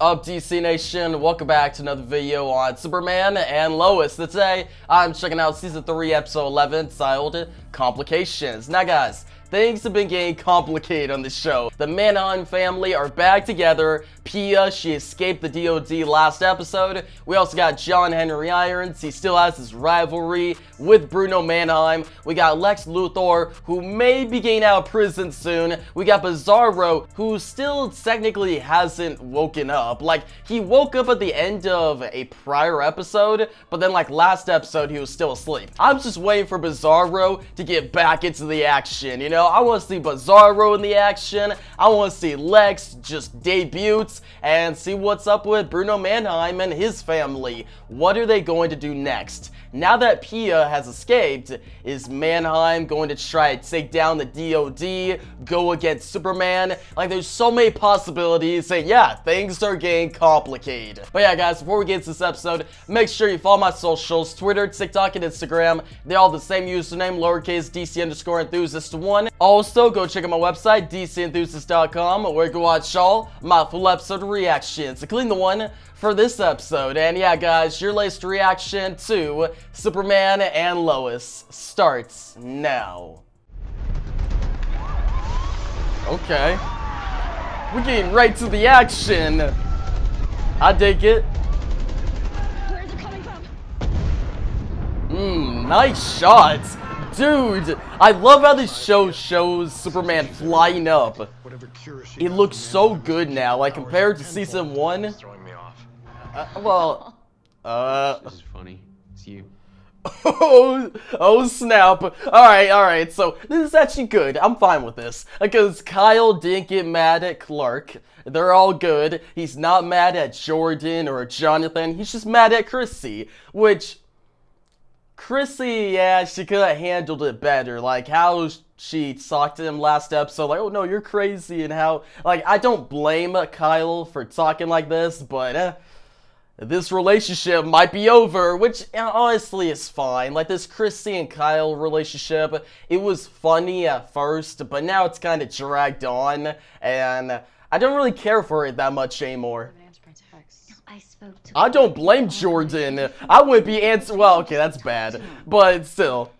up, DC Nation? Welcome back to another video on Superman and Lois. Today, I'm checking out Season 3, Episode 11, titled Complications. Now guys, things have been getting complicated on this show. The Mannheim family are back together. Pia, she escaped the DOD last episode. We also got John Henry Irons. He still has his rivalry with Bruno Mannheim. We got Lex Luthor, who may be getting out of prison soon. We got Bizarro, who still technically hasn't woken up. Like, he woke up at the end of a prior episode, but then like last episode, he was still asleep. I'm just waiting for Bizarro to get back into the action, you know? I want to see Bizarro in the action. I want to see Lex just debut and see what's up with Bruno Mannheim and his family. What are they going to do next? Now that Pia has escaped, is Mannheim going to try to take down the DOD, go against Superman? Like, there's so many possibilities, and yeah, things are getting complicated. But yeah, guys, before we get into this episode, make sure you follow my socials, Twitter, TikTok, and Instagram. They're all the same username, lowercase DC_enthusiast1. Also, go check out my website, dcenthusiast.com, where you can watch all my full episode reactions, including the one for this episode. And yeah, guys, your latest reaction to Superman and Lois starts now. Okay. We're getting right to the action. I dig it. Where's it coming from? Nice shots. Dude, I love how this show shows Superman flying up. It looks so good now, like compared to season 1. This is funny. It's you. Oh snap. Alright, so this is actually good. I'm fine with this. Because Kyle didn't get mad at Clark. They're all good. He's not mad at Jordan or Jonathan. He's just mad at Chrissy. Which, Chrissy, yeah, she could have handled it better. Like, how she talked to him last episode, like, oh no, you're crazy, and how, like, I don't blame Kyle for talking like this, but, this relationship might be over, which honestly is fine. Like, this Chrissy and Kyle relationship, it was funny at first, but now it's kind of dragged on, and I don't really care for it that much anymore. I don't blame Jordan. I wouldn't be well, okay, that's bad, but still.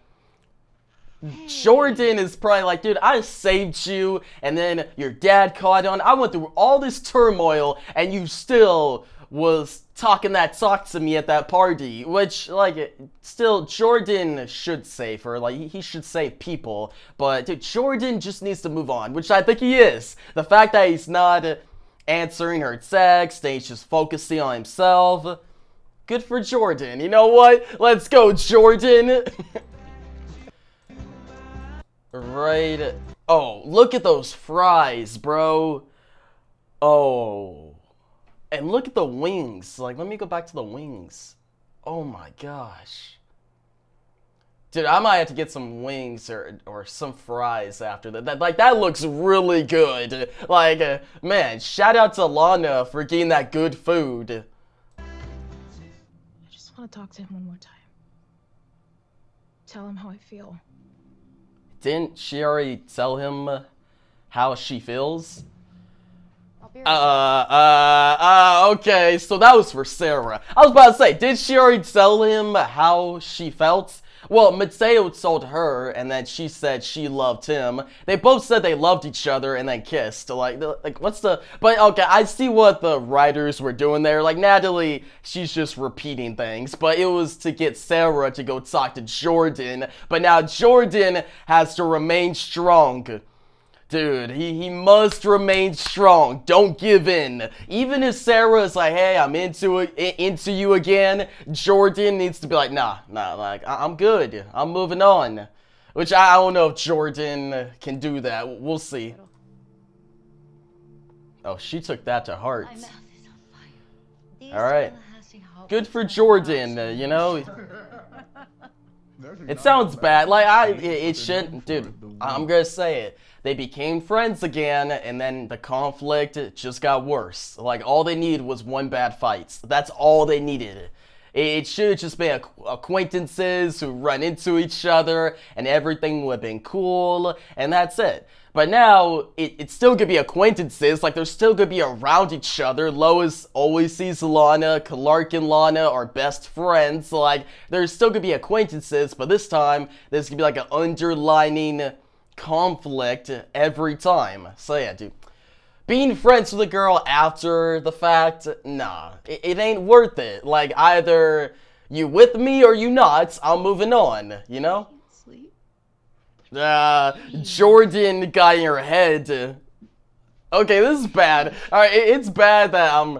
Jordan is probably like, dude, I saved you, and then your dad caught on. I went through all this turmoil, and you still was talking that talk to me at that party, which, like, still, Jordan should save her. Like, he should save people, but dude, Jordan just needs to move on, which I think he is. The fact that he's not answering her text, and he's just focusing on himself, good for Jordan. You know what? Let's go, Jordan. Right. Oh, look at those fries, bro. Oh. And look at the wings. Like, let me go back to the wings. Oh my gosh. Dude, I might have to get some wings or some fries after that. Like, that looks really good. Like, man, shout out to Lana for getting that good food. I just want to talk to him one more time. Tell him how I feel. Didn't she already tell him how she feels? Okay, so that was for Sarah. I was about to say, did she already tell him how she felt? Well, Mateo told her, and then she said she loved him. They both said they loved each other and then kissed. Like what's the... But, okay, I see what the writers were doing there. Like, Natalie, she's just repeating things. But it was to get Sarah to go talk to Jordan. But now Jordan has to remain strong. Dude, he must remain strong. Don't give in. Even if Sarah is like, hey, I'm into you again, Jordan needs to be like, nah, like, I'm good. I'm moving on. Which I don't know if Jordan can do that. We'll see. Oh, she took that to heart. Alright. Good for Jordan, you know? It sounds bad. Like, it shouldn't. Dude, I'm gonna say it. They became friends again, and then the conflict just got worse. Like, all they needed was one bad fight. That's all they needed. It should just be acquaintances who run into each other, and everything would have been cool, and that's it. But now, it's still gonna be acquaintances, like they're still gonna be around each other. Lois always sees Lana, Clark and Lana are best friends, like there's still gonna be acquaintances, but this time, there's gonna be like an underlining conflict every time. So yeah, dude. Being friends with a girl after the fact, nah, it ain't worth it. Like either you with me or you not, I'm moving on, you know? Sleep. Jordan got in your head. Okay, this is bad. Alright, it's bad that I'm...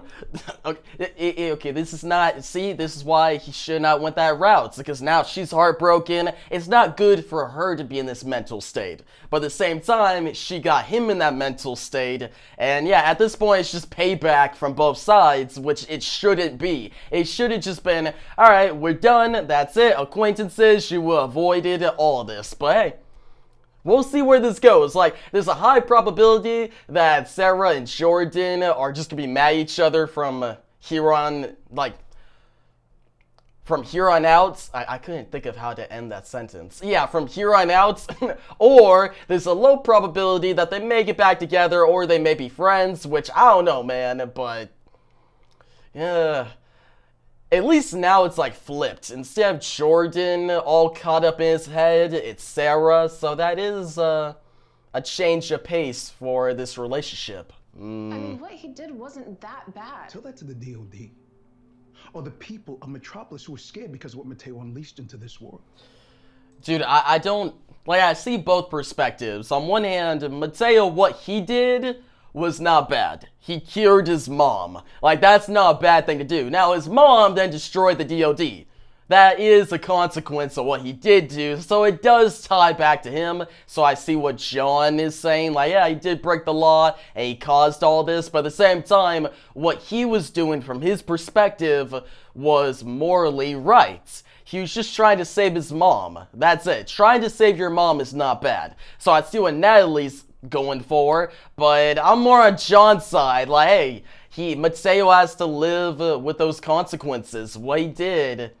Okay, this is not... See, this is why he should not went that route. Because now she's heartbroken. It's not good for her to be in this mental state. But at the same time, she got him in that mental state. And yeah, at this point, it's just payback from both sides, which it shouldn't be. It should have just been, alright, we're done. That's it. Acquaintances, you avoided all of this. But hey... we'll see where this goes. Like, there's a high probability that Sarah and Jordan are just gonna be mad at each other from here on, like, from here on out. I couldn't think of how to end that sentence. Yeah, from here on out. Or there's a low probability that they may get back together or they may be friends, which I don't know, man, but yeah. At least now it's like flipped. Instead of Jordan all caught up in his head, it's Sarah. So that is a change of pace for this relationship. I mean, what he did wasn't that bad. Tell that to the DOD. Or the people of Metropolis who are scared because of what Mateo unleashed into this world. Dude, I don't... like, I see both perspectives. On one hand, Mateo, what he did was not bad. He cured his mom. Like, that's not a bad thing to do. Now, his mom then destroyed the DOD. That is a consequence of what he did do, so it does tie back to him. So I see what John is saying, like, yeah, he did break the law, and he caused all this, but at the same time, what he was doing from his perspective was morally right. He was just trying to save his mom. That's it. Trying to save your mom is not bad. So I see what Natalie's going for, but I'm more on John's side. Like, hey, Mateo has to live with those consequences. What he did,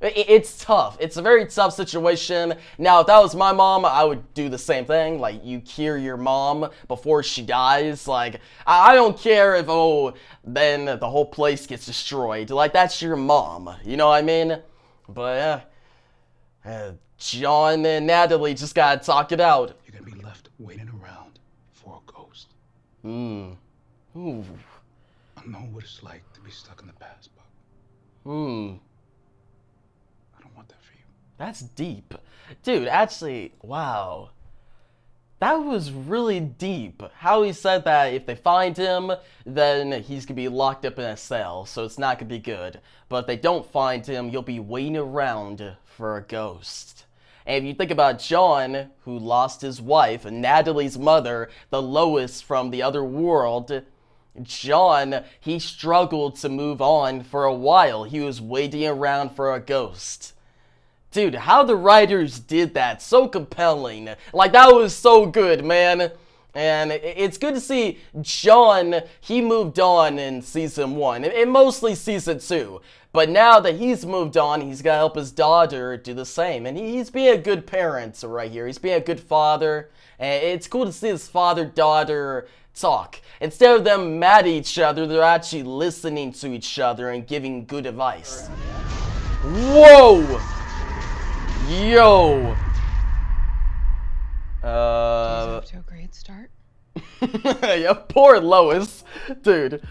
it's tough. It's a very tough situation. Now, if that was my mom, I would do the same thing. Like, you cure your mom before she dies. Like, I don't care if, oh, then the whole place gets destroyed. Like, that's your mom. You know what I mean? But, John and Natalie just gotta talk it out. You're gonna be left waiting around for a ghost. Ooh. I know what it's like to be stuck in the past, Buck. I don't want that for you. That's deep. Dude, actually, wow. That was really deep. How he said that if they find him, then he's gonna be locked up in a cell, so it's not gonna be good. But if they don't find him, you'll be waiting around for a ghost. And if you think about John, who lost his wife, and Natalie's mother, the Lois from the other world, John, he struggled to move on for a while. He was waiting around for a ghost. Dude, how the writers did that, so compelling. Like, that was so good, man. And it's good to see John, he moved on in Season 1, and mostly Season 2. But now that he's moved on, he's got to help his daughter do the same. And he's being a good parent right here. He's being a good father. And it's cool to see his father-daughter talk. Instead of them mad at each other, they're actually listening to each other and giving good advice. Whoa! Yo! Off to a great start. Yeah, poor Lois. Dude,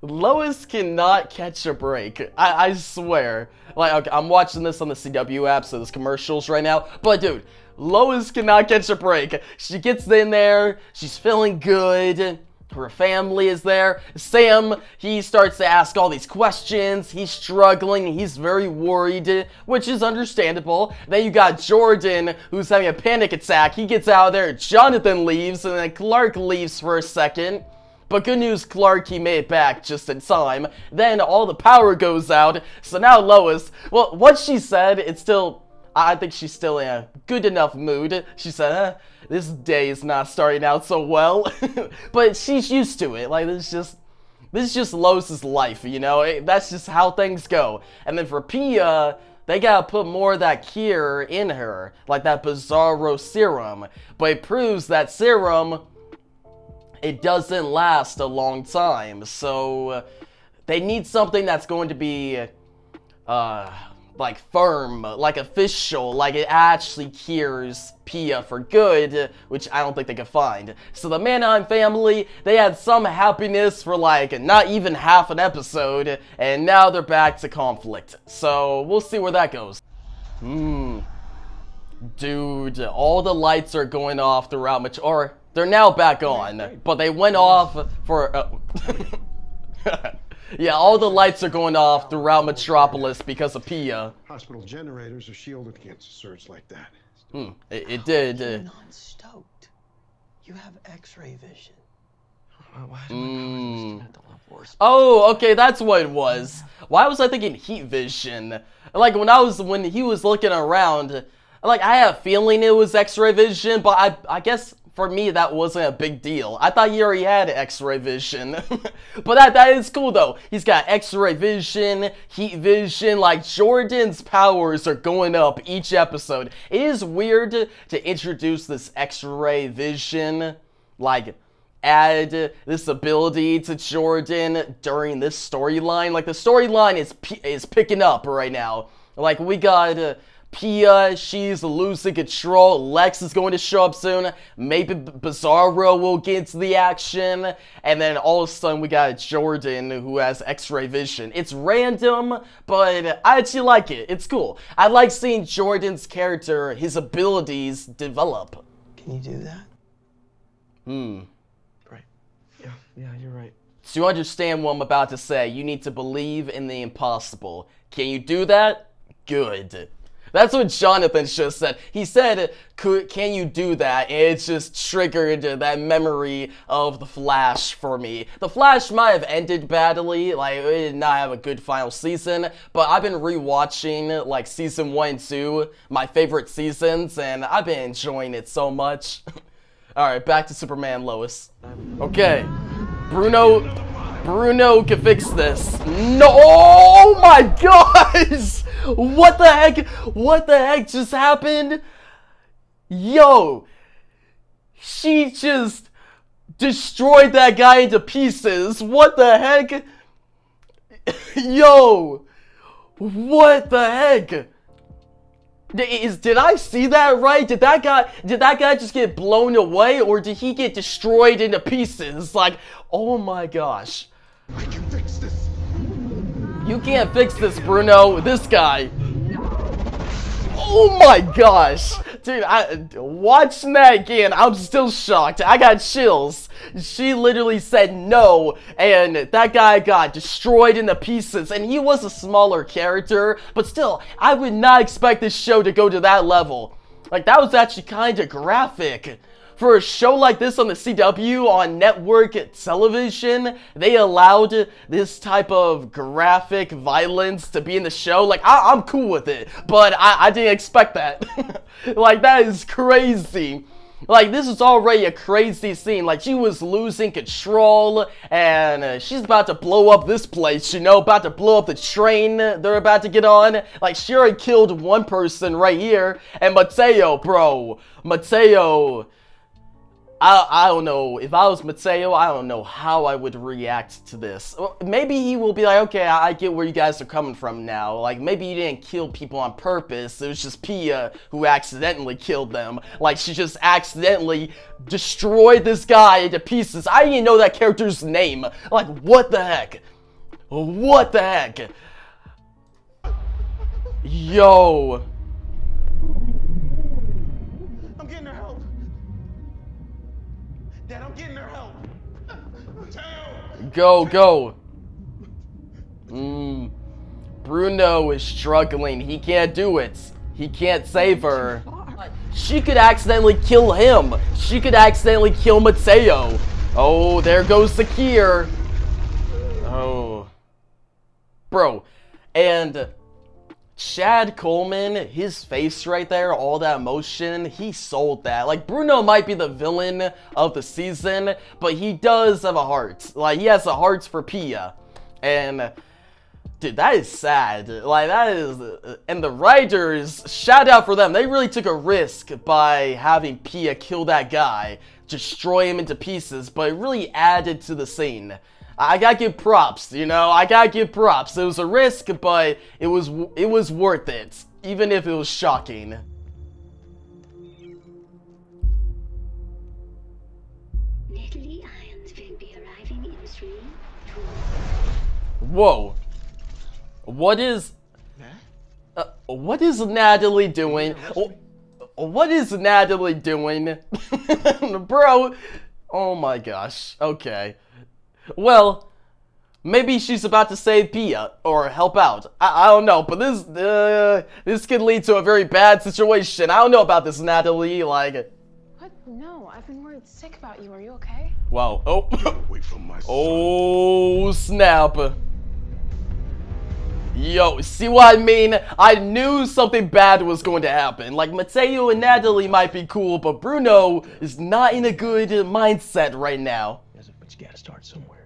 Lois cannot catch a break. I swear. Like, okay, I'm watching this on the CW app, so there's commercials right now. But dude, Lois cannot catch a break. She gets in there, she's feeling good. Her family is there. Sam, he starts to ask all these questions. He's struggling. He's very worried, which is understandable. Then you got Jordan, who's having a panic attack. He gets out of there. Jonathan leaves, and then Clark leaves for a second. But good news, Clark, he made it back just in time. Then all the power goes out. So now Lois, well, what she said, it's still... I think she's still in a good enough mood. She said, this day is not starting out so well. But she's used to it. Like, this is just Lois's life, you know? That's just how things go. And then for Pia, they gotta put more of that cure in her, like that Bizarro serum. But it proves that serum, it doesn't last a long time. So they need something that's going to be like firm, like official, like it actually cures Pia for good, which I don't think they could find. So the Mannheim family, they had some happiness for like not even half an episode, and now they're back to conflict. So we'll see where that goes. Dude, all the lights are going off throughout or they're now back on, but they went off for yeah, all the lights are going off throughout Metropolis because of Pia. Hospital generators are shielded against a surge like that. It did. You're non-stoked. You have X-ray vision. Why do my powers a lot worse? Oh, okay, that's what it was. Why was I thinking heat vision? Like when he was looking around, like I had a feeling it was X-ray vision, but I guess for me, that wasn't a big deal. I thought he already had X-ray vision. But that is cool, though. He's got X-ray vision, heat vision. Like, Jordan's powers are going up each episode. It is weird to introduce this X-ray vision, like, add this ability to Jordan during this storyline. Like, the storyline is picking up right now. Like, we got Pia, she's losing control. Lex is going to show up soon. Maybe Bizarro will get into the action. And then all of a sudden we got Jordan who has X-ray vision. It's random, but I actually like it. It's cool. I like seeing Jordan's character, his abilities develop. Can you do that? Right. Yeah, you're right. To understand what I'm about to say, you need to believe in the impossible. Can you do that? Good. That's what Jonathan just said. He said, can you do that? And it just triggered that memory of The Flash for me. The Flash might have ended badly, like it did not have a good final season, but I've been rewatching like season 1 and 2, my favorite seasons, and I've been enjoying it so much. Alright, back to Superman and Lois. Okay, Bruno can fix this. No! Oh my gosh! What the heck? What the heck just happened? Yo! She just destroyed that guy into pieces. What the heck? Yo! What the heck? Did I see that right? Did that guy just get blown away, or did he get destroyed into pieces? Like, oh my gosh. I can fix this. You can't fix this, Bruno. This guy. Oh my gosh. Dude, watching that again, I'm still shocked. I got chills. She literally said no, and that guy got destroyed into pieces, and he was a smaller character, but still, I would not expect this show to go to that level. Like, that was actually kind of graphic. For a show like this on the CW, on network television, they allowed this type of graphic violence to be in the show. Like, I'm cool with it, but I didn't expect that. Like, that is crazy. Like, this is already a crazy scene. Like, she was losing control, and she's about to blow up this place, you know, about to blow up the train they're about to get on. Like, she already killed one person right here, and Mateo, bro. Mateo, I don't know. If I was Mateo, I don't know how I would react to this. Well, maybe he will be like, okay, I get where you guys are coming from now. Like, maybe you didn't kill people on purpose. It was just Pia who accidentally killed them. Like, she just accidentally destroyed this guy into pieces. I didn't even know that character's name. Like, what the heck? What the heck? Yo. I'm getting her help. Dad, I'm getting her help. Go. Bruno is struggling. He can't do it. He can't save her. She could accidentally kill him. She could accidentally kill Mateo. Oh, there goes the Kier. Oh. Bro. And Chad Coleman, his face right there, all that emotion, he sold that. Like, Bruno might be the villain of the season, but he does have a heart. Like, he has a heart for Pia. And Dude, that is sad. Like, that is... and the writers, shout out for them. They really took a risk by having Pia kill that guy, destroy him into pieces, but it really added to the scene. I gotta give props, you know? I gotta give props. It was a risk, but it was worth it, even if it was shocking. Natalie Irons will be arriving in 3, 2... Whoa. What is Natalie doing? What is Natalie doing? Bro, oh my gosh. Okay. Well, maybe she's about to save Pia or help out. I don't know, but this could lead to a very bad situation. I don't know about this, Natalie. Like, What? No, I've been worried sick about you. Are you okay? wow. Oh. Get away from my son. Oh, snap. Yo, see what I mean? I knew something bad was going to happen. Like, Mateo and Natalie might be cool, but Bruno is not in a good mindset right now. But you gotta start somewhere.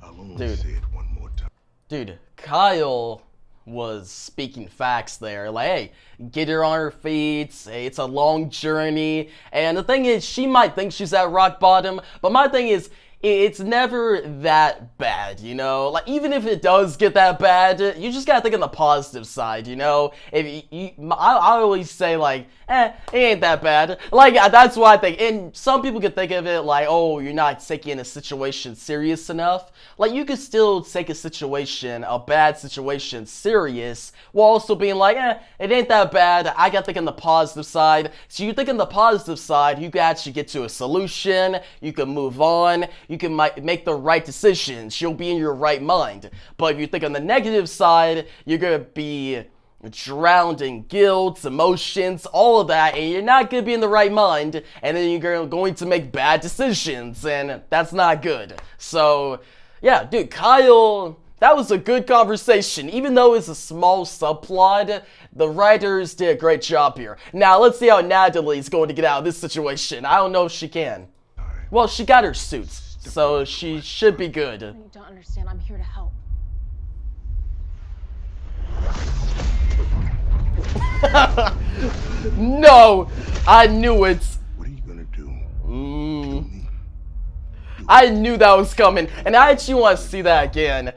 I'll only Dude. say it one more time. Dude, Kyle was speaking facts there. Like, hey, get her on her feet. Hey, it's a long journey. And the thing is, she might think she's at rock bottom, but my thing is, it's never that bad, you know? Like, even if it does get that bad, you just gotta think on the positive side, you know? If I always say, like, it ain't that bad. Like, that's what I think. And some people could think of it like, oh, you're not taking a situation serious enough. Like, you could still take a situation, a bad situation, serious, while also being like, it ain't that bad. I gotta think on the positive side. So you think on the positive side, you can actually get to a solution. You can move on. You can make the right decisions. You'll be in your right mind. But if you think on the negative side, you're gonna be drowned in guilt, emotions, all of that, and you're not gonna be in the right mind, and then you're going to make bad decisions, and that's not good. So, yeah, dude, Kyle, that was a good conversation. Even though it's a small subplot, the writers did a great job here. Now, let's see how Natalie's going to get out of this situation. I don't know if she can. Well, she got her suits, so she should be good. You don't understand. I'm here to help. No! I knew it! What are you gonna do? I knew that was coming, and I actually want to see that again.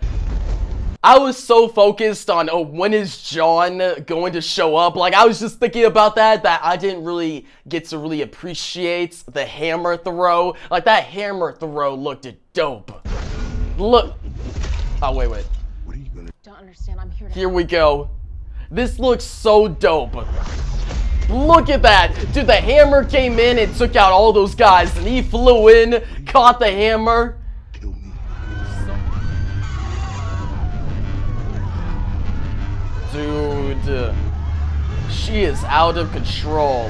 I was so focused on, oh, when is John going to show up? Like, I was just thinking about that I didn't really get to really appreciate the hammer throw. Like, that hammer throw looked dope. Look. Oh, wait. What are you gonna Don't understand. I'm here to Here we go. This looks so dope. Look at that. Dude, the hammer came in and took out all those guys, and he flew in, caught the hammer. kill me? Dude, she is out of control.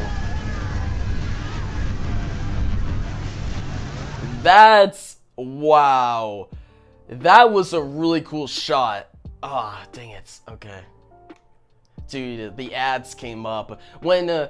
That's, wow. That was a really cool shot. Ah, dang it. Okay. Dude, the ads came up. When,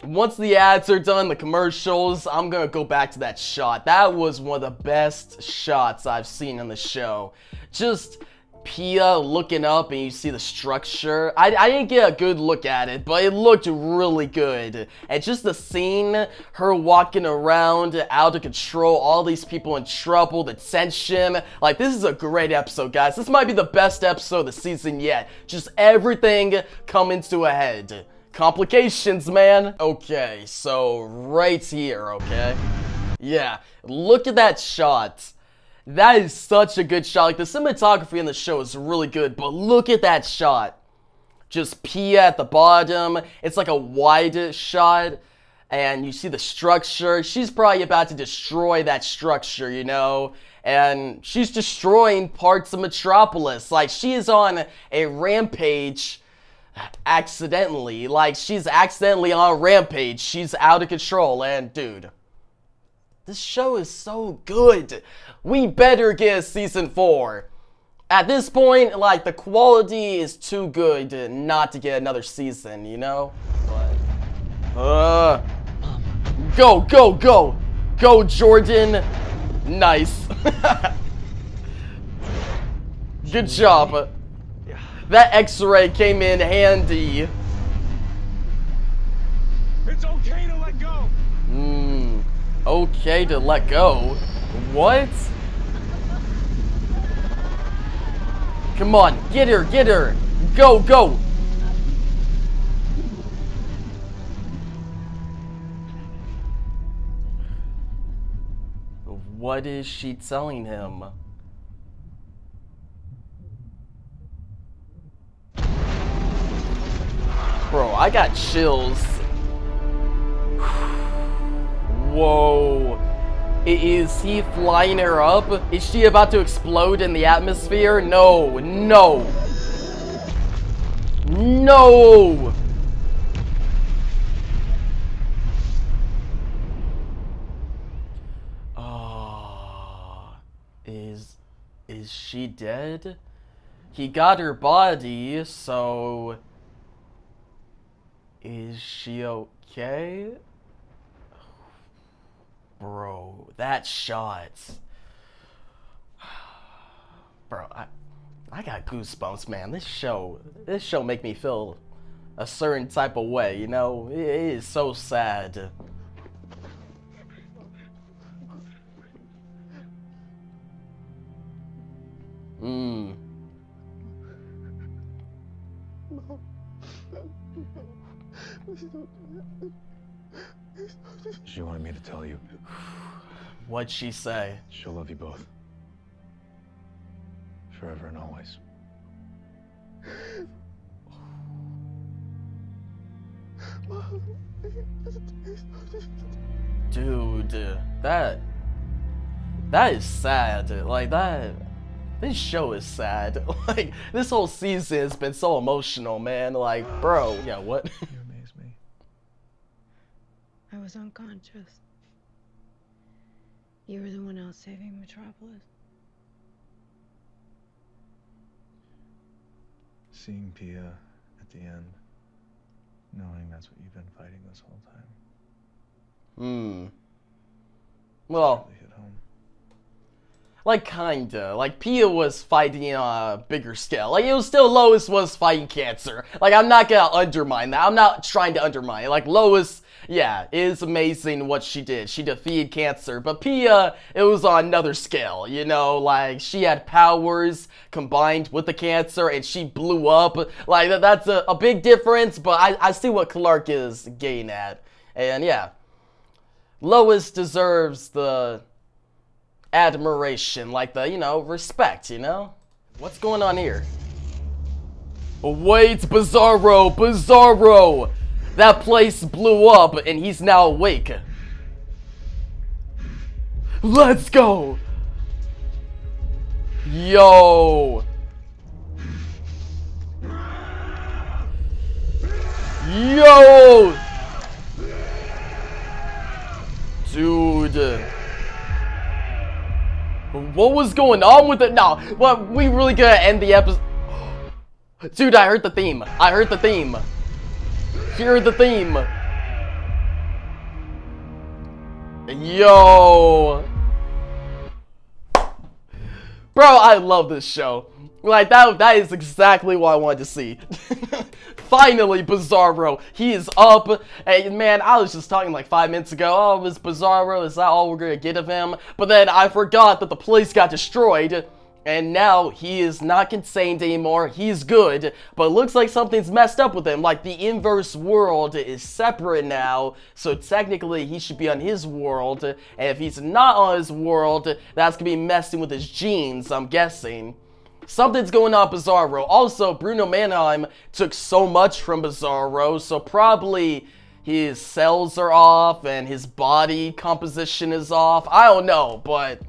once the ads are done, the commercials, I'm gonna go back to that shot. That was one of the best shots I've seen in the show. Just Pia looking up and you see the structure. I didn't get a good look at it, but it looked really good. And just the scene, her walking around, out of control, all these people in trouble, the tension. Like, this is a great episode, guys. This might be the best episode of the season yet. Just everything coming to a head. Complications, man. Okay, so right here, okay? Yeah, look at that shot. That is such a good shot. Like, the cinematography in the show is really good, but look at that shot. Just Pia at the bottom. It's like a wide shot, and you see the structure. She's probably about to destroy that structure, you know? And she's destroying parts of Metropolis. Like, she is on a rampage accidentally. Like, she's accidentally on a rampage. She's out of control, and dude, this show is so good. We better get a season 4. At this point, like, the quality is too good not to get another season, you know? But, go, go, go. Go, Jordan. Nice. Good job. Yeah. That X-ray came in handy. It's okay to let go. Okay to let go? What? Come on, get her, get her! Go, go! What is she telling him? Bro, I got chills. Whoa. Is he flying her up? Is she about to explode in the atmosphere? No, no. No! Is she dead? He got her body, so... Is she okay? Bro, that shot. Bro, I got goosebumps, man. This show make me feel a certain type of way, you know? It is so sad. She wanted me to tell you. What'd she say? She'll love you both. Forever and always. Dude, that is sad. Like, this show is sad. Like, this whole season has been so emotional, man. Like, bro, yeah, what? You amaze me. I was unconscious. You were the one out saving Metropolis. Seeing Pia at the end, knowing that's what you've been fighting this whole time. Well, Really hit home. like, kinda. Like, Pia was fighting on a bigger scale. Like, it was still Lois was fighting cancer. Like, I'm not gonna undermine that. I'm not trying to undermine it. Like, Lois, yeah, it is amazing what she did. She defeated cancer. But Pia, it was on another scale, you know? Like, she had powers combined with the cancer, and she blew up. Like, that's a big difference, but I see what Clark is getting at. And, yeah. Lois deserves the admiration, like the, you know, respect, you know? What's going on here? Wait, Bizarro! Bizarro! That place blew up and he's now awake. Let's go! Yo! Yo! Dude. What was going on with it? No, well, we really gonna end the episode. Dude, I heard the theme. I heard the theme. Hear the theme. Yo. Bro, I love this show. Like, that is exactly what I wanted to see. Finally, Bizarro. He is up. Hey, man, I was just talking like 5 minutes ago. Oh, is Bizarro, is that all we're gonna get of him? But then I forgot that the place got destroyed. And now he is not contained anymore. He's good. But it looks like something's messed up with him. Like, the inverse world is separate now. So technically, he should be on his world. And if he's not on his world, that's gonna be messing with his genes, I'm guessing. Something's going on with Bizarro. Also, Bruno Mannheim took so much from Bizarro, so probably his cells are off and his body composition is off. I don't know, but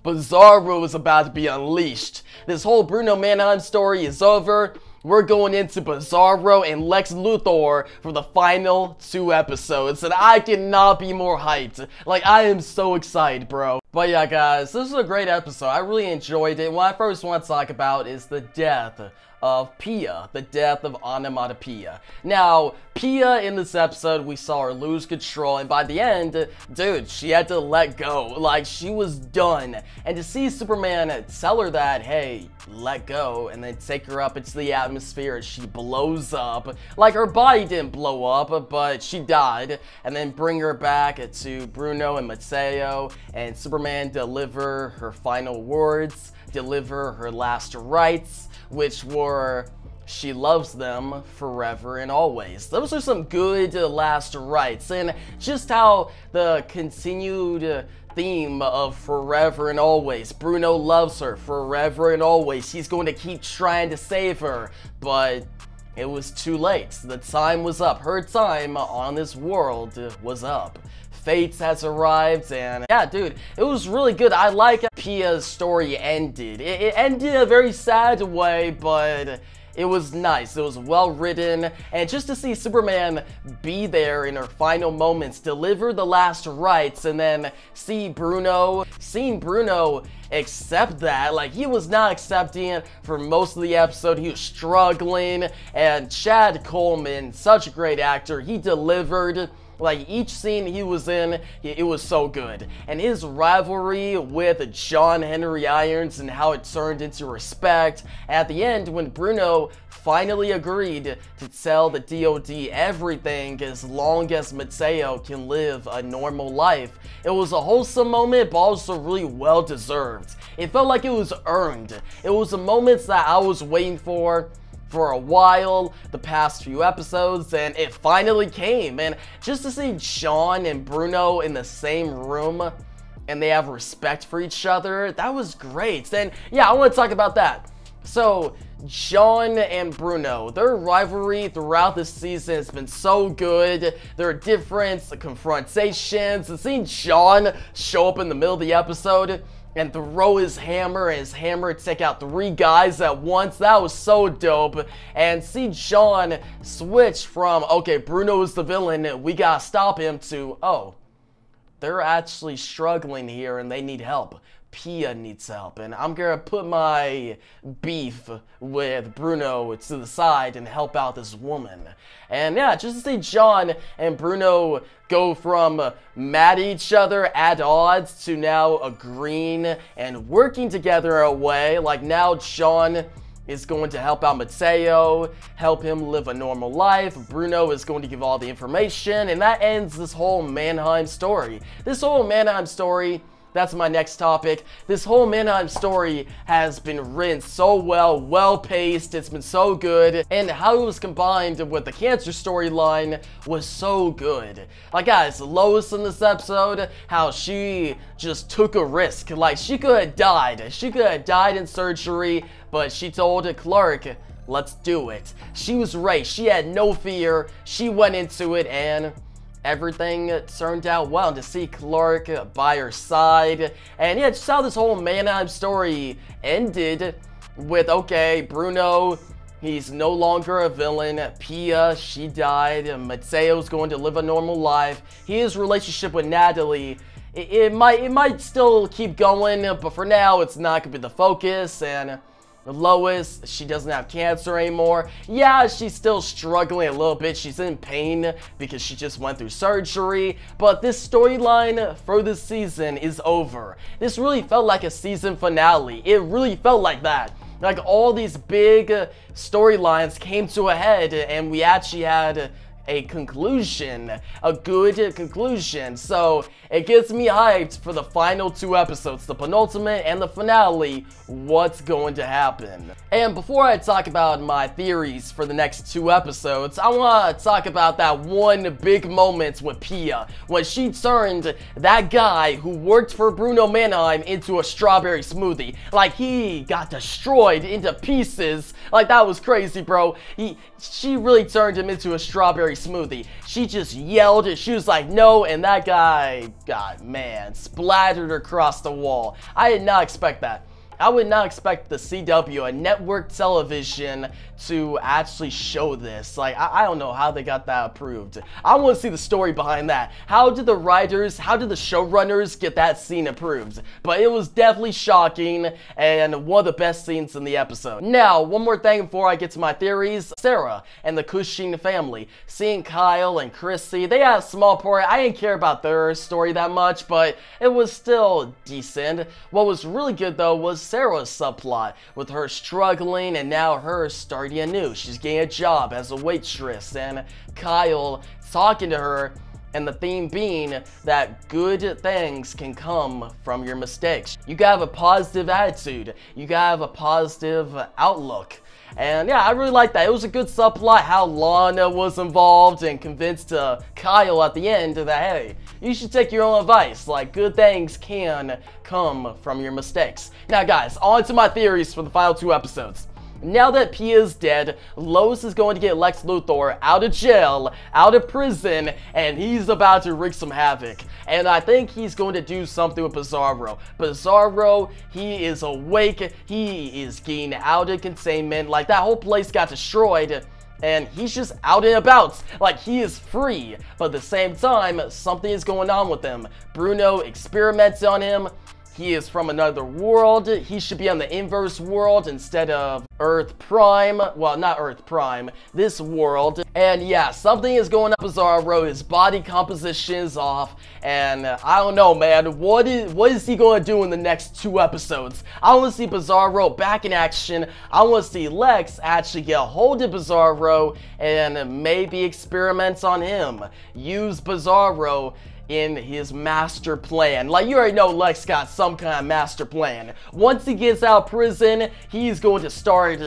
Bizarro is about to be unleashed. This whole Bruno Mannheim story is over. We're going into Bizarro and Lex Luthor for the final 2 episodes, and I cannot be more hyped. Like, I am so excited, bro. But yeah, guys, this is a great episode. I really enjoyed it. What I first want to talk about is the death of Pia, the death of Onomatopoeia. Now, Pia in this episode, we saw her lose control, and by the end, dude, she had to let go. Like, she was done. And to see Superman tell her that, hey, let go, and then take her up into the atmosphere and she blows up. Like, her body didn't blow up, but she died. And then bring her back to Bruno and Mateo, and Superman deliver her final words, deliver her last rites, which were, she loves them forever and always. Those are some good last rites, and just how the continued theme of forever and always. Bruno loves her forever and always. He's going to keep trying to save her, but it was too late. The time was up. Her time on this world was up. Fate has arrived, and yeah, dude, it was really good. I like how Pia's story ended. It ended a very sad way, but it was nice. It was well written, and just to see Superman be there in her final moments, deliver the last rites, and then seeing Bruno accept that. Like, he was not accepting it for most of the episode. He was struggling, and Chad Coleman, such a great actor, he delivered. Like, each scene he was in, it was so good. And his rivalry with John Henry Irons and how it turned into respect. At the end, when Bruno finally agreed to tell the DOD everything as long as Mateo can live a normal life. It was a wholesome moment, but also really well deserved. It felt like it was earned. It was the moments that I was waiting for a while, the past few episodes, and it finally came. And just to see John and Bruno in the same room and they have respect for each other, that was great. And yeah, I want to talk about that. So John and Bruno, their rivalry throughout this season has been so good. Their different confrontations, and seeing John show up in the middle of the episode and throw his hammer, and his hammer take out 3 guys at once, that was so dope. And see John switch from, okay, Bruno is the villain, we gotta stop him, to, oh, they're actually struggling here and they need help. Pia needs help, and I'm gonna put my beef with Bruno to the side and help out this woman. And yeah, just to see John and Bruno go from mad at each other, at odds, to now agreeing and working together in a way. Like, now John is going to help out Mateo, help him live a normal life. Bruno is going to give all the information, and that ends this whole Mannheim story. This whole Mannheim story, that's my next topic. This whole Mannheim story has been written so well paced, it's been so good, and how it was combined with the cancer storyline was so good. Like, guys, Lois in this episode, how she just took a risk. Like, she could have died. She could have died in surgery, but she told Clark, let's do it. She was right. She had no fear. She went into it, and everything turned out well. To see Clark by her side, and yeah, just how this whole Mannheim story ended with, okay, Bruno, he's no longer a villain. Pia, she died. Mateo's going to live a normal life. His relationship with Natalie, it might still keep going, but for now, it's not gonna be the focus. And Lois, she doesn't have cancer anymore. Yeah, she's still struggling a little bit. She's in pain because she just went through surgery. But this storyline for this season is over. This really felt like a season finale. It really felt like that. Like, all these big storylines came to a head, and we actually had a conclusion, a good conclusion. So it gets me hyped for the final 2 episodes, the penultimate and the finale, what's going to happen. And before I talk about my theories for the next 2 episodes, I want to talk about that one big moment with Pia, when she turned that guy who worked for Bruno Mannheim into a strawberry smoothie. Like, he got destroyed into pieces. Like, that was crazy, bro. She really turned him into a strawberry smoothie. She just yelled, she was like, no, and that guy got, man, splattered across the wall. I did not expect that. I would not expect the CW, a network television, to actually show this. Like, I don't know how they got that approved. I want to see the story behind that. How did the writers, how did the showrunners get that scene approved? But it was definitely shocking and one of the best scenes in the episode. Now, one more thing before I get to my theories. Sarah and the Cushing family. Seeing Kyle and Chrissy, they had a small part. I didn't care about their story that much, but it was still decent. What was really good though was Sarah's subplot, with her struggling and now her starting anew. She's getting a job as a waitress, and Kyle talking to her, and the theme being that good things can come from your mistakes. You gotta have a positive attitude. You gotta have a positive outlook. And yeah, I really like that. It was a good subplot how Lana was involved and convinced Kyle at the end that, hey, you should take your own advice. Like, good things can come from your mistakes. Now guys, on to my theories for the final 2 episodes. Now that Pia is dead, Lois is going to get Lex Luthor out of jail, out of prison, and he's about to wreak some havoc. And I think he's going to do something with Bizarro. Bizarro, he is awake, he is getting out of containment, like that whole place got destroyed, and he's just out and about, like he is free. But at the same time, something is going on with him. Bruno experiments on him. He is from another world. He should be on the inverse world instead of Earth Prime. Well, not Earth Prime, this world. And yeah, something is going up with Bizarro. His body composition is off. And I don't know, man. What is he going to do in the next 2 episodes? I want to see Bizarro back in action. I want to see Lex actually get a hold of Bizarro and maybe experiment on him. Use Bizarro in his master plan. Like, you already know Lex got some kind of master plan. Once he gets out of prison, he's going to start,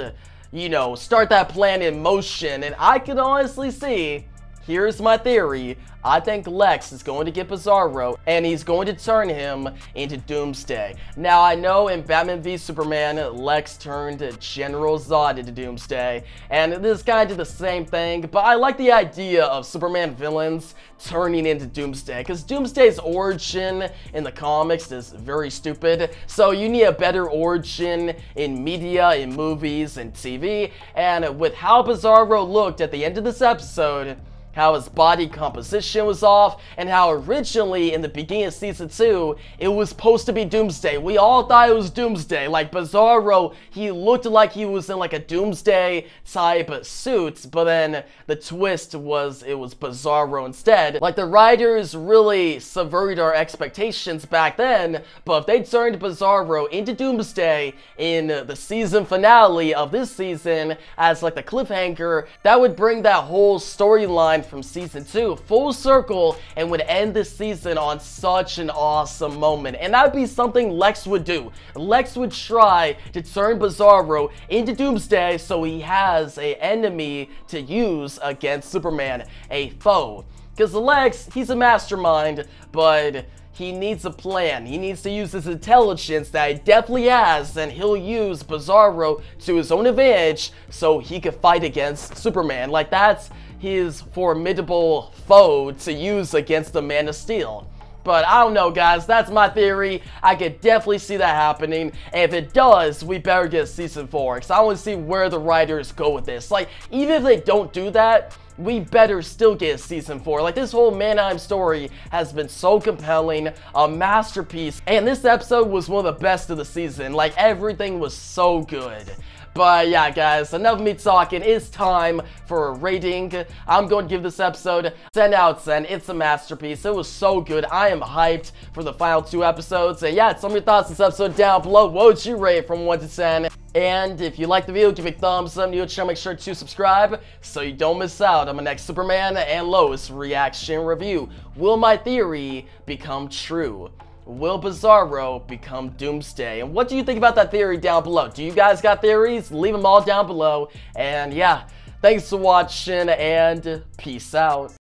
start that plan in motion. And I can honestly see, here's my theory, I think Lex is going to get Bizarro, and he's going to turn him into Doomsday. Now, I know in Batman v Superman, Lex turned General Zod into Doomsday, and this is kind of the same thing, but I like the idea of Superman villains turning into Doomsday, because Doomsday's origin in the comics is very stupid, so you need a better origin in media, in movies, and TV, and with how Bizarro looked at the end of this episode, how his body composition was off, and how originally in the beginning of season 2, it was supposed to be Doomsday. We all thought it was Doomsday. Like, Bizarro, he looked like he was in like a Doomsday type suit, but then the twist was it was Bizarro instead. Like, the writers really subverted our expectations back then, but if they turned Bizarro into Doomsday in the season finale of this season as like the cliffhanger, that would bring that whole storyline from season 2 full circle and would end this season on such an awesome moment. And that would be something Lex would do. Lex would try to turn Bizarro into Doomsday so he has an enemy to use against Superman, a foe. Because Lex, he's a mastermind, but he needs a plan. He needs to use his intelligence that he definitely has, and he'll use Bizarro to his own advantage so he could fight against Superman. Like, that's his formidable foe to use against the Man of Steel. But I don't know, guys, that's my theory. I could definitely see that happening, and if it does, we better get season 4, because I want to see where the writers go with this. Like, even if they don't do that, we better still get season 4. Like, this whole Mannheim story has been so compelling, a masterpiece, and this episode was one of the best of the season. Like, everything was so good. But yeah, guys, enough of me talking. It's time for a rating. I'm going to give this episode 10 out of 10. It's a masterpiece. It was so good. I am hyped for the final 2 episodes. And yeah, some of your thoughts on this episode down below. What would you rate from 1 to 10? And if you like the video, give it a thumbs up. New channel, make sure to subscribe so you don't miss out on my next Superman and Lois reaction review. Will my theory become true? Will Bizarro become Doomsday? And what do you think about that theory down below? Do you guys got theories? Leave them all down below. And yeah, thanks for watching and peace out.